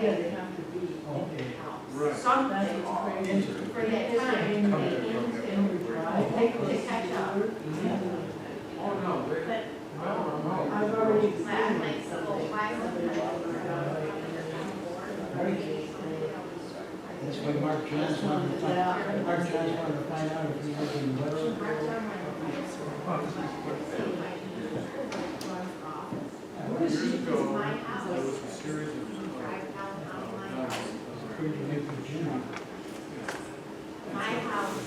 Yeah, they have to be in Okay. the house. Right. Some That's they what's are. crazy. For that time, they catch up. Oh, no, they, But no. I've already seen my, it. like, so why That's why Mark Jones wanted to find out if he was in Webster. Years ago, my there house. was a series of, Drive down my house. Pretty big for Jimmy. My house,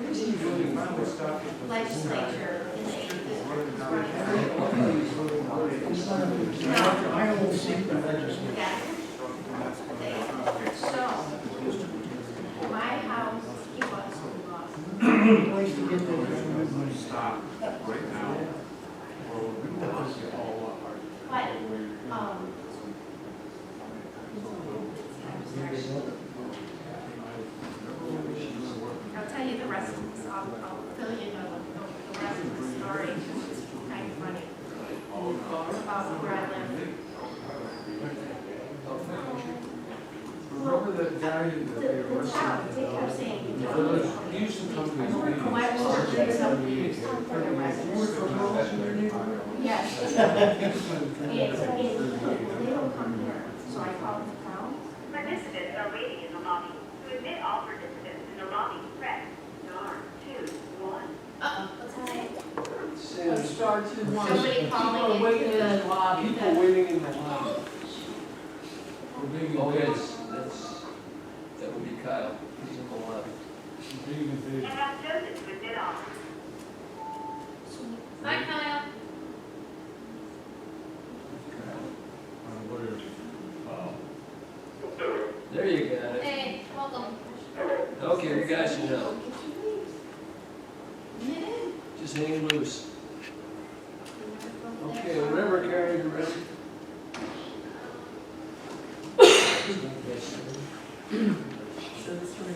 really finally stopped at the legislature in the 80s. running down No. I don't see the legislature. Yeah. So, my house, he was lost. Place to get the money. Stop right now. Or we will see all our. But, I'll tell you the rest of this, I'll fill you in the rest of the story, it's kind of funny. About where I live. Remember that guy that they The arrested? child, they kept saying, you The know, village, he used to come to his meetings. Webster, there's something for the residents. Yes. They don't come here, so I called the town. Participants are waiting in the lobby. To admit all participants in the lobby, press star 2 1. What's that name? A star 2-1. Somebody calling People waiting in the lobby. People waiting in the line. We're being Okay, invaded. that would be Kyle, he's in the lobby. We're being invaded. And have chosen to admit all. Hi, Kyle. Whatever. Wow. There you got it. Hey, welcome. Okay, we got you now. Just hang loose. Okay, remember Karen, you ready? So this one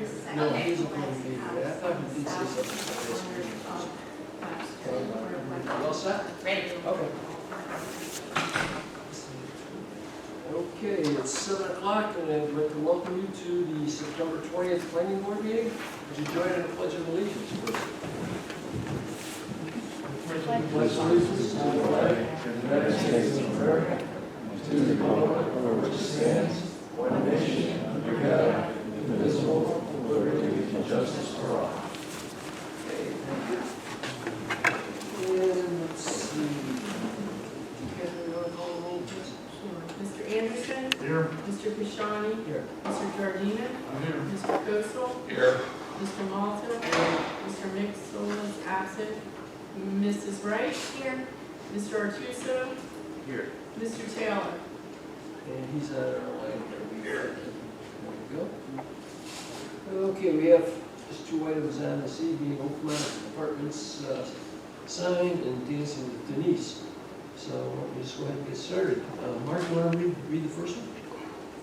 is. No, he's a public meeting. I thought you did say something. You all set? Ready. Okay. Okay, it's 7 o'clock, and I'd like to welcome you to the September 20th planning board meeting. Would you join in the pledge of allegiance first? Pledge allegiance to the flag of the United States of America, and to the republic for which it stands, one nation, under God, indivisible, with liberty and justice for all. Okay, thank you. And let's see. Kevin, you want to call the roll, please? Mr. Anderson? Here. Mr. Kashani? Here. Mr. Giardina? I'm here. Mr. Coastal? Here. Mr. Malta? Mr. Mixel is absent. Mrs. Wright? Here. Mr. Artuso? Here. Mr. Taylor? And he's on our line there. There we go. Okay, we have just 2 items on this evening, Oakmont Apartments signed and dancing with Denise. So let me just go ahead and get started. Mark, you want to read the first one?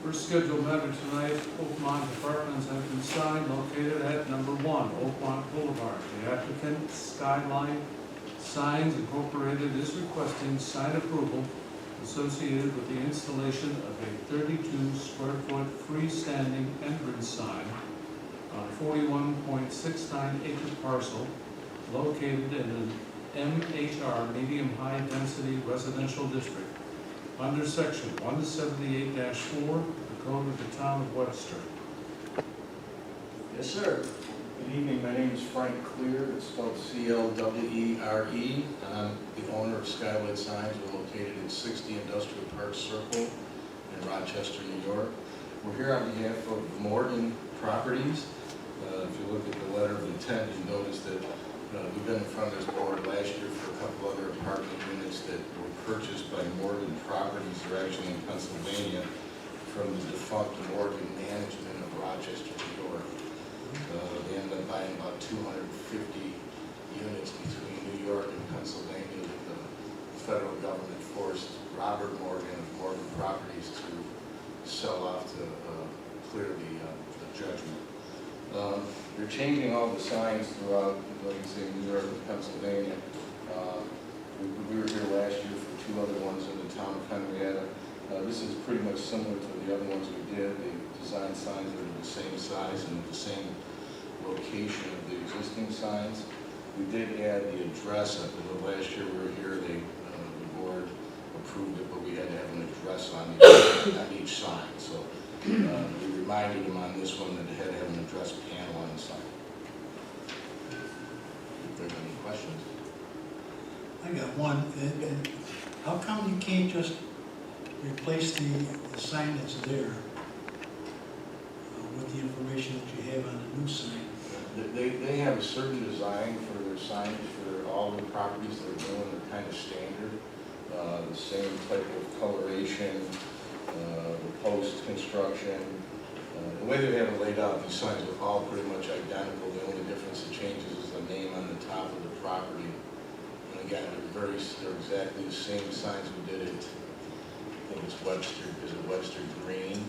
First scheduled matter tonight, Oakmont Apartments have been signed located at number 1 Oakmont Boulevard. The applicant, Skyline Signs Incorporated, is requesting sign approval associated with the installation of a 32 square foot freestanding entrance sign on a 41.69 acre parcel located in an MHR, medium-high density residential district, under section 178-4 of the Code of the Town of Webster. Yes, sir. Good evening, my name is Frank Clear, it's spelled C-L-W-E-R-E. I'm the owner of Skylight Signs. We're located at 60 Industrial Park Circle in Rochester, New York. We're here on behalf of Morgan Properties. If you look at the letter of intent, you notice that we've been in front of this board last year for a couple other apartment units that were purchased by Morgan Properties. They're actually in Pennsylvania from the defunct Morgan Management of Rochester, New York. They ended up buying about 250 units between New York and Pennsylvania that the federal government forced Robert Morgan of Morgan Properties to sell off to clear the judgment. They're changing all the signs throughout, like you say, New York and Pennsylvania. We were here last year for 2 other ones in the town of Henrietta. This is pretty much similar to the other ones we did. They designed signs that are the same size and the same location of the existing signs. We did add the address. The last year we were here, the board approved it, but we had to have an address on each sign. So we reminded them on this one that they had to have an address panel on the sign. If there's any questions. I got one, and how come you can't just replace the sign that's there with the information that you have on the new sign? They have a certain design for their signage for all the properties they're doing. They're kind of standard. The same type of coloration, the post construction. The way they have it laid out, these signs are all pretty much identical. The only difference that changes is the name on the top of the property. And again, they're exactly the same signs we did it. I think it's Webster, is it Webster Green?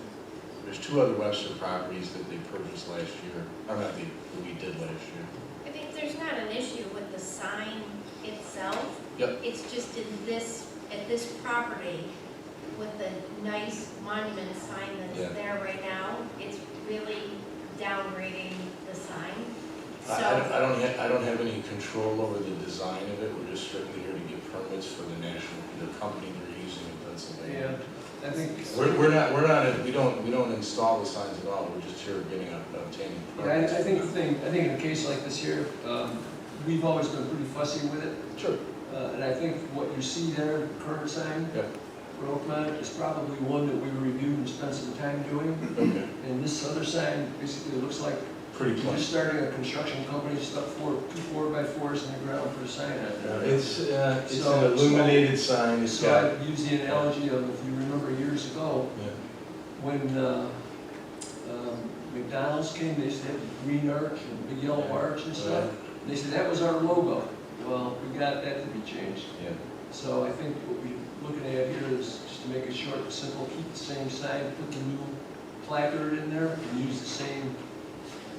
There's two other Webster properties that they purchased last year, or not that we did last year. I think there's not an issue with the sign itself. Yep. It's just at this property, with the nice monument sign Yeah. that's there right now, it's really downgrading the sign. I So, don't have any control over the design of it. We're just strictly here to get permits for the company they're using in Pennsylvania. I think. We don't install the signs at all. We're just here obtaining Yeah, permits. I think in a case like this here, we've always been pretty fussy with it. Sure. And I think what you see there, the current sign Yep. for Oakmont, is probably one that we reviewed and spent some time doing. Okay. And this other sign basically looks like Pretty you're close. just starting a construction company, stuck two 4x4s in the ground for a sign out there. It's So- an illuminated sign. It's So got. I use the analogy of, if you remember years ago, Yeah. when McDonald's came, they used to have the green arch and big yellow arch and stuff. And they said, that was our logo. Well, we got that to be changed. Yeah. So I think what we're looking at here is just to make it short and simple, keep the same sign, put the new placard in there, and use the same,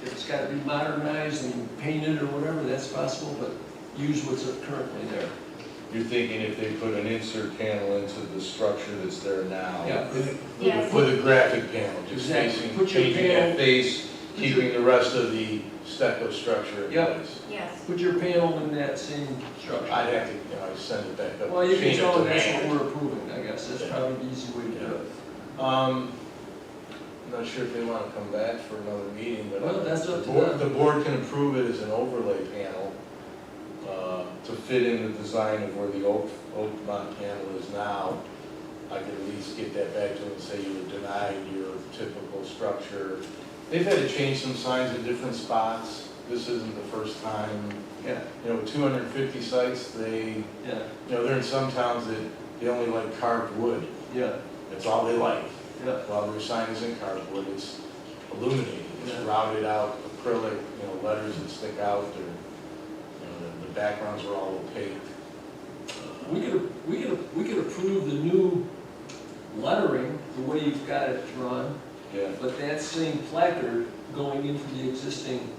if it's got to be modernized and painted or whatever, that's possible, but use what's currently there. You're thinking if they put an insert panel into the structure that's there now? Yeah. Yes. With a graphic panel, just Exactly. facing, Put your changing panel- that face, keeping the rest of the stucco structure in Yep. place. yes. Put your panel in that same structure. I'd have to, send it back up. Well, you can change it tell to them that's manual. what we're approving, I guess, that's probably the easy way to do it. I'm not sure if they want to come back for another meeting, but Well, that's up to the board- them. the board can approve it as an overlay panel to fit in the design of where the Oakmont panel is now. I could at least get that back to them and say you were denied your typical structure. They've had to change some signs at different spots. This isn't the first time. Yeah, 250 sites, yeah, they're in some towns that they only like carved wood. yeah, That's all they like. yeah. While their sign isn't carved wood, it's illuminated, it's Yeah. routed out acrylic, letters that stick out, or, the backgrounds are all opaque. We could approve the new lettering, the way you've got it drawn, Yeah. but that same placard going into the existing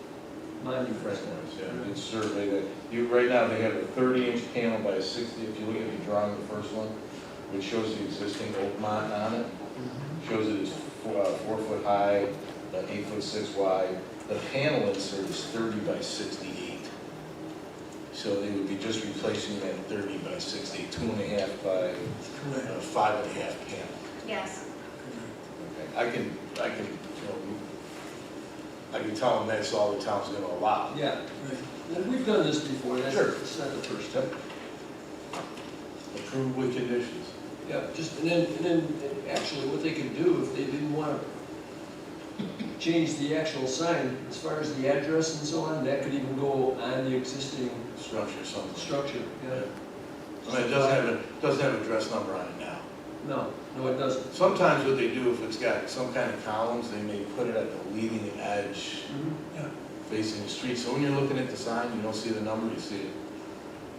monument. Yeah, it's survey that, right now, they have a 30-inch panel by a 60, if you look at the drawing, the first one, which shows the existing Oakmont on it, shows it as 4 foot high, 8'6" wide. The panel insert is 30 by 68. So they would be just replacing that 30 by 68, 2.5 by 5.5 panel. Yes. Okay. I can tell them that's all the town's gonna allow. Yeah, well, we've done this before, that's, Sure. it's not the first time. Approved with conditions. Yeah, and then actually what they could do, if they didn't want to change the actual sign, as far as the address and so on, that could even go on the existing Structure, something. structure, yeah. I mean, it doesn't have a address number on it now. No, it doesn't. Sometimes what they do, if it's got some kind of columns, they may put it at the leading edge facing the street. So when you're looking at the sign, you don't see the number, you see it,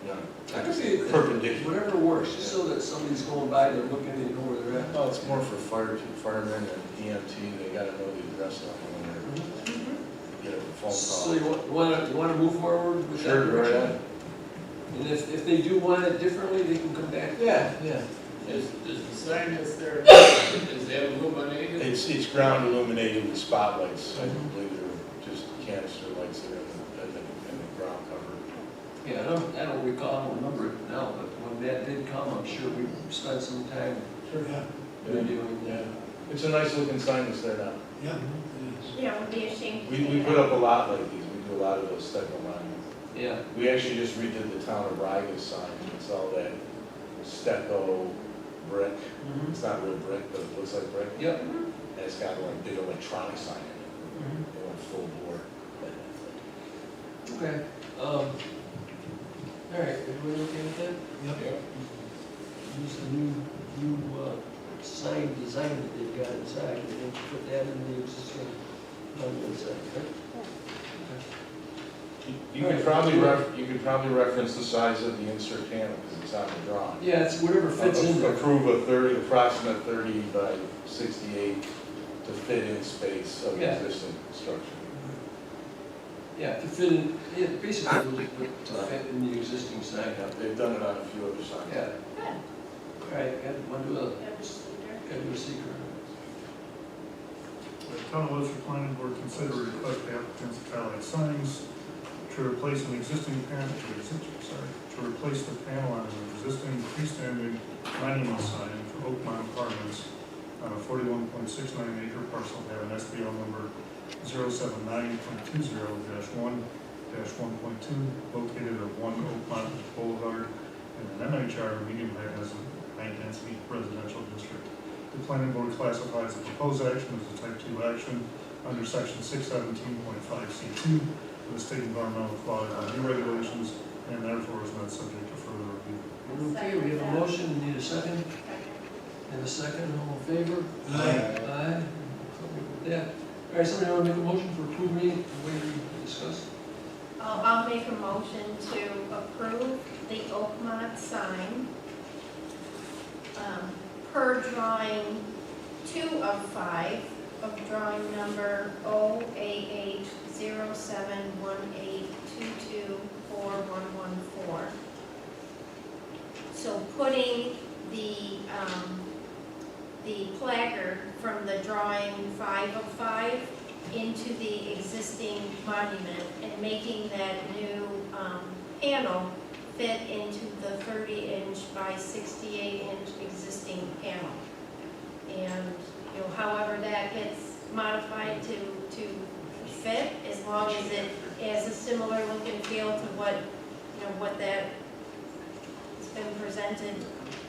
That kind of could be perpendicular. whatever works, just so that somebody's going by, they're looking, they know where they're at. Well, it's more for firemen and EMT, they gotta know the address on it when they're, get a phone So call. you want to move forward with that Sure, go right direction? ahead. And if they do want it differently, they can come back. Yeah. Is the sign that's there, is that illuminated? It's ground illuminated with spotlights. I don't believe they're just canister lights that are in the ground cover. Yeah, I don't recall, I don't remember it now, but when that did come, I'm sure we spent some time Sure, yeah, redoing Yeah, that. it's a nice looking sign that's there now. yeah, it is. Yeah, it would be a shame to We take put it up a out. lot like these, we do a lot of those stucco monuments. Yeah, We actually just redid the town of Riga's sign, it's all that stucco brick. mhm, It's not real brick, but it looks like brick. yep. And it's got like big electronic sign in it, Mhm. they went full bore. Okay, all right, everybody okay with that? Yep. Use the new sign design that they've got inside, and then put that in the existing monument sign, right? You could probably reference the size of the insert panel, because it's on the drawing. Yeah, it's whatever fits in there. Approve a approximate 30 by 68 to fit in space of the Yeah. existing structure. Yeah, to fit in, yeah, basically to fit in the existing sign. They've done it on a few other signs. Yeah, Good. all right, want to do a, That was sweeter. got to do a secret. The Town of Webster Planning Board consider a request by applicants of Skylight Signs to replace an existing panel, to replace the panel on an existing freestanding monument sign for Oakmont Apartments on a 41.69 acre parcel having SBL number 079.20-1-1.2 located at 1 Oakmont Boulevard in an MHR medium high density residential district. The planning board classifies the proposed action as a type 2 action under section 617.5C2 of the state environmental quality review regulations, and therefore is not subject to further review. Okay, we have a motion, we need a second, and a second, all in favor? Aye. Aye. Yeah. All right, somebody want to make a motion for approving the way we discussed? I'll make a motion to approve the Oakmont sign per drawing 2 of 5 of drawing number OAH 0718224114. So putting the placard from the drawing 5 of 5 into the existing monument and making that new panel fit into the 30-inch by 68-inch existing panel. And, you know, however that gets modified to fit, as long as it has a similar look and feel to what, you know, what that has been presented,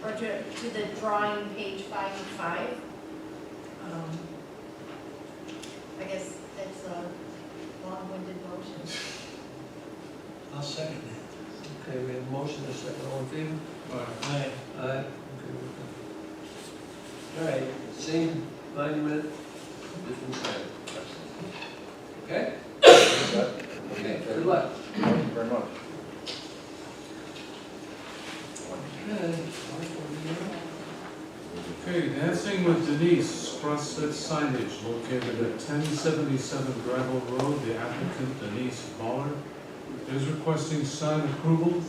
or to the drawing page 5 of 5. I guess that's a long-winded motion. I'll second that. Okay, we have a motion, a second, all in favor? Aye. Aye. Okay. All right, same monument, different sign. Okay? Okay, good luck. Thank you very much. Okay, Dancing with Denise, CrossFit signage located at 1077 Gravel Road. The applicant Denise Baller is requesting sign approval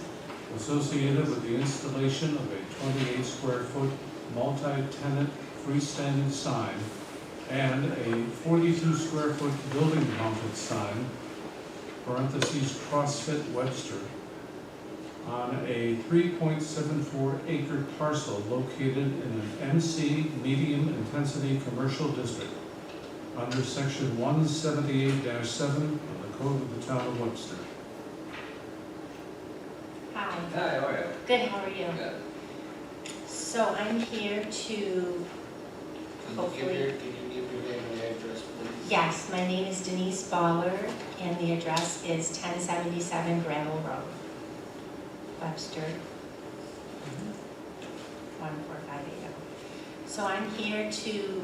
associated with the installation of a 28 square foot multi-tenant freestanding sign and a 42 square foot building mounted sign, parentheses CrossFit Webster, on a 3.74 acre parcel located in an MC medium intensity commercial district under section 178-7 of the Code of the Town of Webster. Hi, Hi, how are you? good, how are you? Good. So I'm here to, hopefully, Can you give your name and address, please? yes, my name is Denise Baller, and the address is 1077 Gravel Road, Webster, 14580. So I'm here to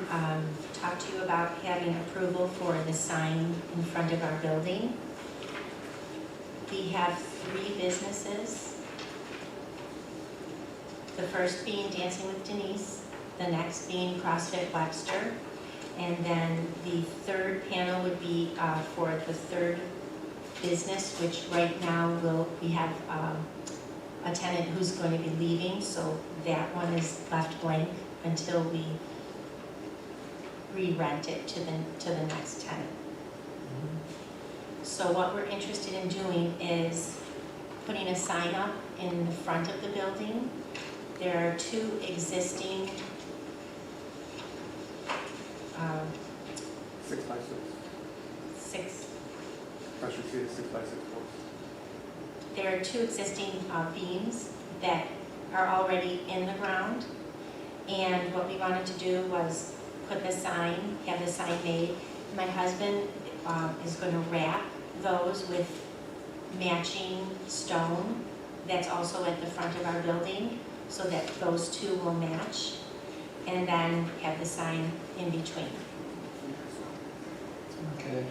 talk to you about having approval for the sign in front of our building. We have 3 businesses. The first being Dancing with Denise, the next being CrossFit Webster, and then the third panel would be for the third business, which right now we have a tenant who's going to be leaving, so that one is left blank until we re-rent it to the next tenant. So what we're interested in doing is putting a sign up in the front of the building. There are two existing 6x6. six, Pressure treated 6x6 boards. there are two existing beams that are already in the ground. And what we wanted to do was put the sign, have the sign made. My husband is going to wrap those with matching stone that's also at the front of our building, so that those two will match, and then have the sign in between. Okay.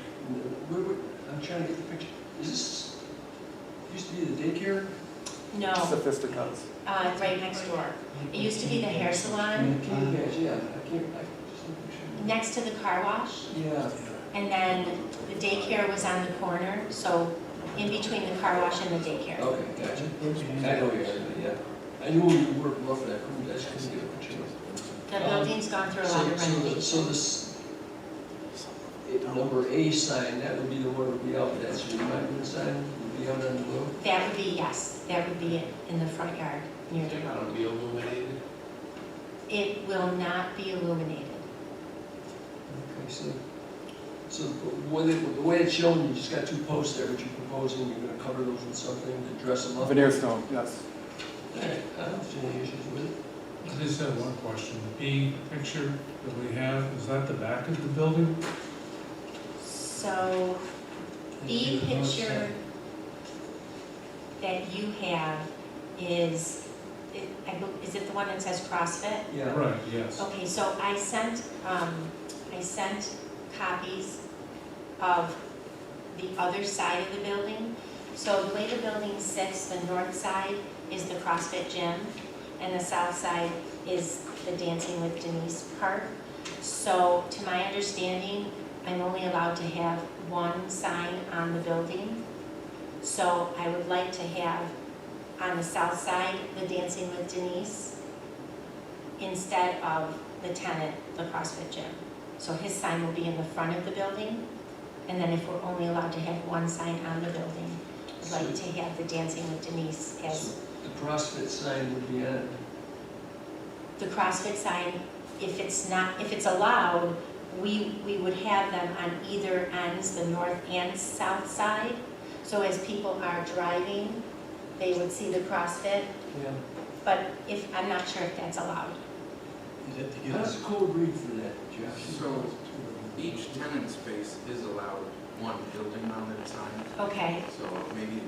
I'm trying to get the picture. Is this, used to be the daycare? No, Sophisticates. right next door. It used to be the hair I salon, can't imagine, yeah, I just want to picture. next to the car wash. Yeah. And then the daycare was on the corner, so in between the car wash and the daycare. Okay, gotcha. I know you are, yeah. I knew you were roughly, I just couldn't get a picture. The building's gone through a lot of renovations. So this, number A sign, that would be the one that would be out, that's your monument sign, would be out on the road? That would be, yes, that would be it in the front yard near the road. It'll be illuminated. It will not be illuminated. Okay, so the way it's shown, you just got two posts there, but you're proposing, you're gonna cover those with something to dress them up? Veneer stone, yes. All right, I don't see any issues with it. I just have one question. The B picture that we have, is that the back of the building? So the picture that you have is it the one that says CrossFit? Yeah. Right, yes. Okay, so I sent copies of the other side of the building. So the way the building sits, the north side is the CrossFit gym, and the south side is the Dancing with Denise part. So to my understanding, I'm only allowed to have one sign on the building. So I would like to have on the south side, the Dancing with Denise, instead of the tenant, the CrossFit gym. So his sign will be in the front of the building, and then if we're only allowed to have one sign on the building, I'd like to have the Dancing with Denise as So the CrossFit sign would be on, the CrossFit sign. If it's allowed, we would have them on either ends, the north and south side. So as people are driving, they would see the CrossFit, yeah. but I'm not sure if that's allowed. Is it to How get does the code read for that, Josh? So each tenant space is allowed one building mounted sign, Okay, so maybe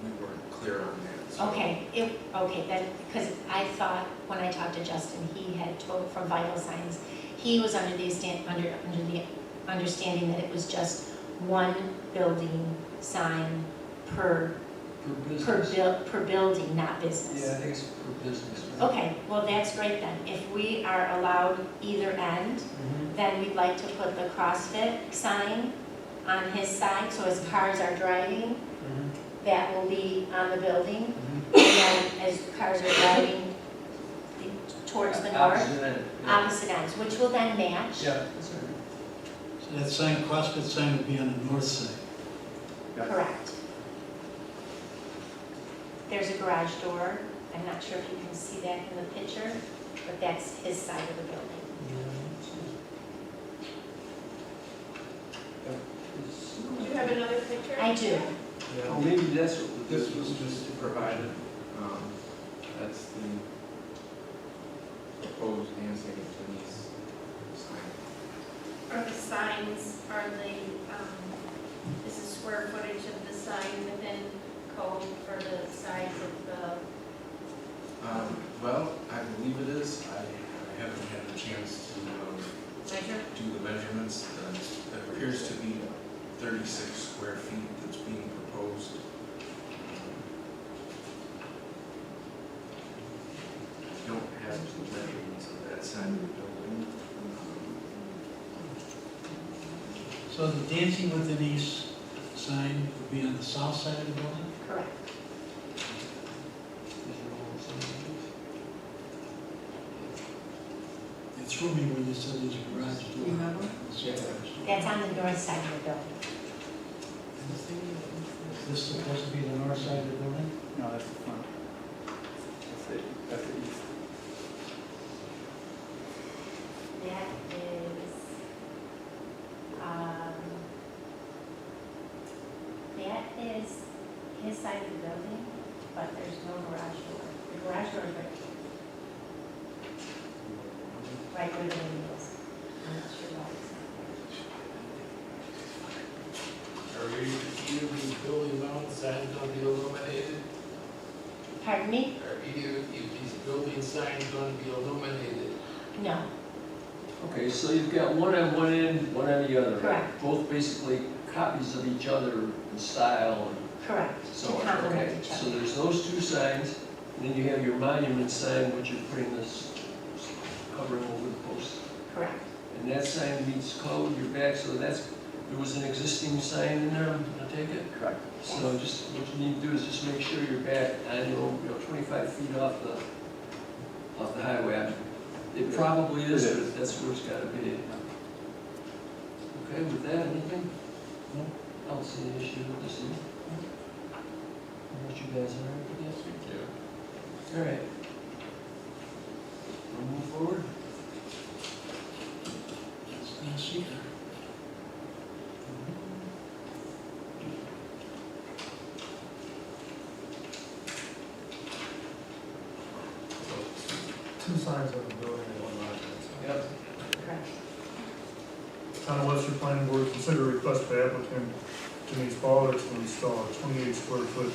we weren't clear on that. So okay, then, because I thought, when I talked to Justin, he had told from Vital Signs, he was under the understanding that it was just one building sign per building, not business. Yeah, I think it's per business. right? Okay, well, that's great then. If we are allowed either end, then we'd like to put the CrossFit sign on his side, so as cars are driving, that will be on the building. And then as cars are driving towards the north, Opposite end, yeah. opposite ends, which will then match. Yeah, that's all right. So that sign, CrossFit sign would be on the north side. Correct. There's a garage door. I'm not sure if you can see that in the picture, but that's his side of the building. Do you have another picture? I do. Oh, maybe that's what. This was just provided, that's the proposed Dancing with Denise sign. Are the signs, is the square footage of the sign within code for the size of the? Well, I believe it is. I haven't had a chance to Measure? do the measurements. It appears to be 36 square feet that's being proposed. I don't have the measurements of that side of the building. So the Dancing with Denise sign would be on the south side of the building? Correct. threw me when you said there's a garage door. Remember? That's on the north side of the building. Is this supposed to be the north side of the building? No, that's the front. That's the east. That is, that is his side of the building, but there's no garage door. The garage door is right where the window is. I'm not sure why it's not Are we, either of these building mounted signs gonna be illuminated? there. Pardon me? Are either of these building signs gonna be illuminated? No, Okay, so you've got one on one end, one on the other. right? Correct. Both basically copies of each other in style and correct, so to on. complement Okay, each so other. there's those two signs, and then you have your monument sign, which you're putting this covering over the post. Correct. And that sign meets code, your back, so that's, there was an existing sign in there, I take it? Correct. So just, what you need to do is just make sure you're back on your own, 25 feet off the highway. It probably is, It but is. that's where it's gotta be. Okay, with that, anything? No? I don't see any issue with this, either. What you guys are, with this? All right. We'll move forward. It's not a secret. Two signs on the building and one monument. Yep. Correct. Town of Webster Planning Board consider request by applicant Denise Baller to install a 28 square foot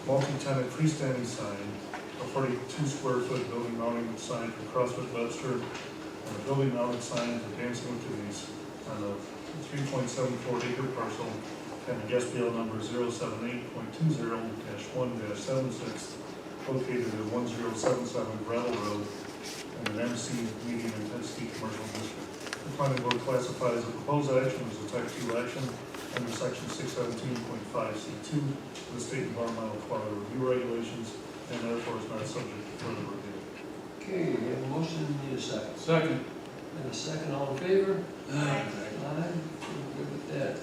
multi-tenant freestanding sign, a 42 square foot building mounting sign for CrossFit Webster, and a building mounted sign for Dancing with Denise on a 3.74 acre parcel and a guest bill number 078.20-1-76 located at 1077 Gravel Road in an MC medium intensity commercial district. The planning board classifies the proposed action as a type 2 action under section 617.5C2 of the state environmental quality review regulations and therefore is not subject to further review. Okay, we have a motion, we need a second. Second. And a second, all in favor? Aye. Aye, we're good with that.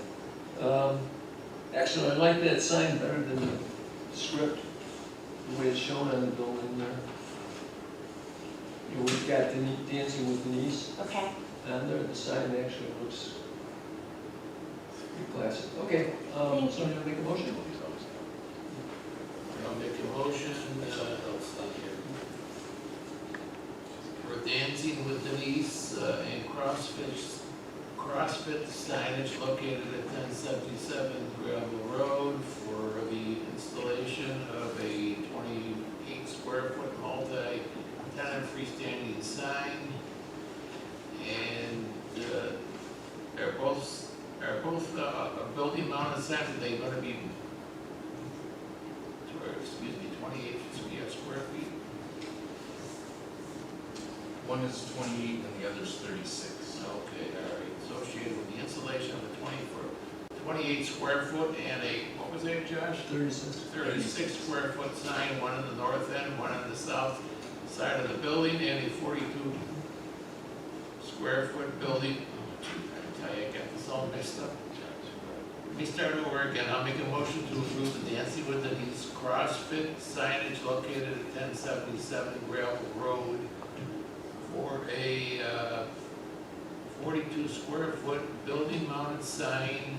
Actually, I like that sign better than the script, the way it's shown on the building there. You know, we've got Dancing with Denise Okay. on there, the sign actually looks pretty classic. Okay, Thank so I'm gonna make a motion. I'll make a motion, for Dancing with Denise, and CrossFit signage located at 1077 Gravel Road for the installation of a 28 square foot multi-tenant freestanding sign. And are both building mounted signs, are they going to be, 28 square feet? One is 28 and the other's 36. Okay, all right, associated with the installation of a 28 square foot and a, what was that, Josh? 36 square foot sign, one on the north end, one on the south side of the building, and a 42 square foot building. I tell you, I got this all messed up. Let me start over again. I'll make a motion to approve the Dancing with Denise CrossFit signage located at 1077 Gravel Road for a 42 square foot building mounted sign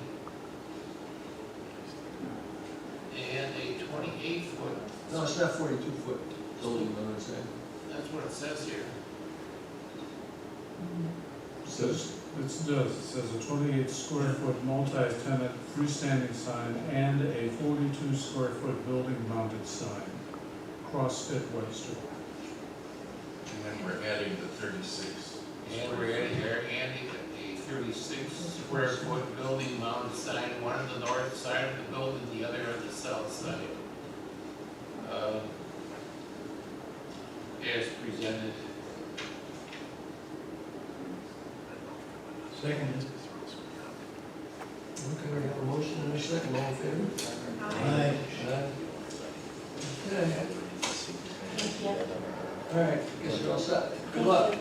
and a 28 foot. No, it's not 42 foot building mounted sign. That's what it says here. It says a 28 square foot multi-tenant freestanding sign and a 42 square foot building mounted sign. CrossFit Webster. And then we're adding the 36. And we're adding a 36 square foot building mounted sign, one on the north side of the building, the other on the south side. As presented. Second. Okay, we have a motion and a second, all in favor? Aye. Aye. Okay, Thank you. all right, guess you're all set. Good luck.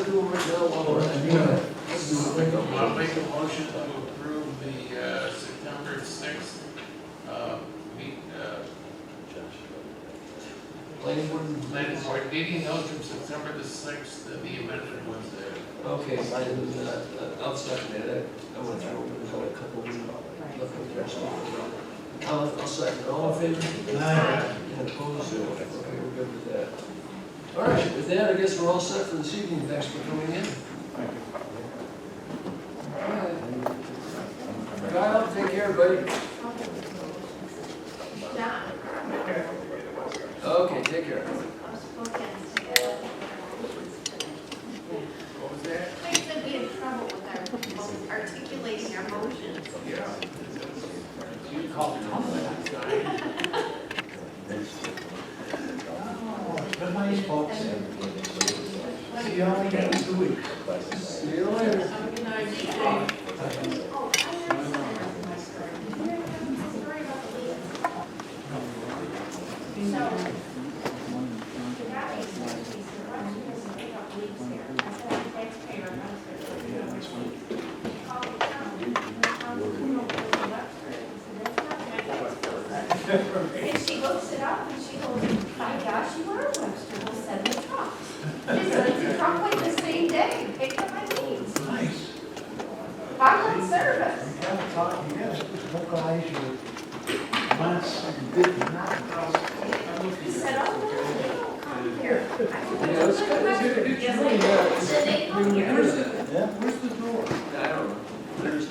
do them right now while we're at it. Let's do it right now. I'll make a motion to approve the September 6th Planning board. planning board meeting notes from September the 6th, the amended ones there. Okay, and I'll second that. I went through it, there's only a couple of them left up there, so. I'll second, all in favor? Aye. And opposed? Okay, we're good with that. All right, with that, I guess we're all set for this evening. Thanks for coming in. All right. Kyle, take care, buddy. John. Okay, take care. What was that? I said we had trouble with our articulating our motions. Yeah. You called it on Good night, folks. See you all again in 2 weeks. See you later. Have a good night, Steve. Oh, I have my story. Did you ever have a story about the leaves? So, the guy is like, he said, why don't you guys pick up leaves here? I said, I'm a taxpayer, I'm not sure. He called the town, and the town said, no, it's a Webster. He said, that's not my tax bill. And she looks it up and she goes, my gosh, you are a Webster, we'll send the truck. She said, it's a truck like the same day, picked up my leaves. Nice. Public service. You gotta talk, you gotta vocalize your wants and did not. He said, oh, no, they don't come here. I said, Yeah, it's kind of, it's really, Said they come here. Where's the door? I don't know. There's,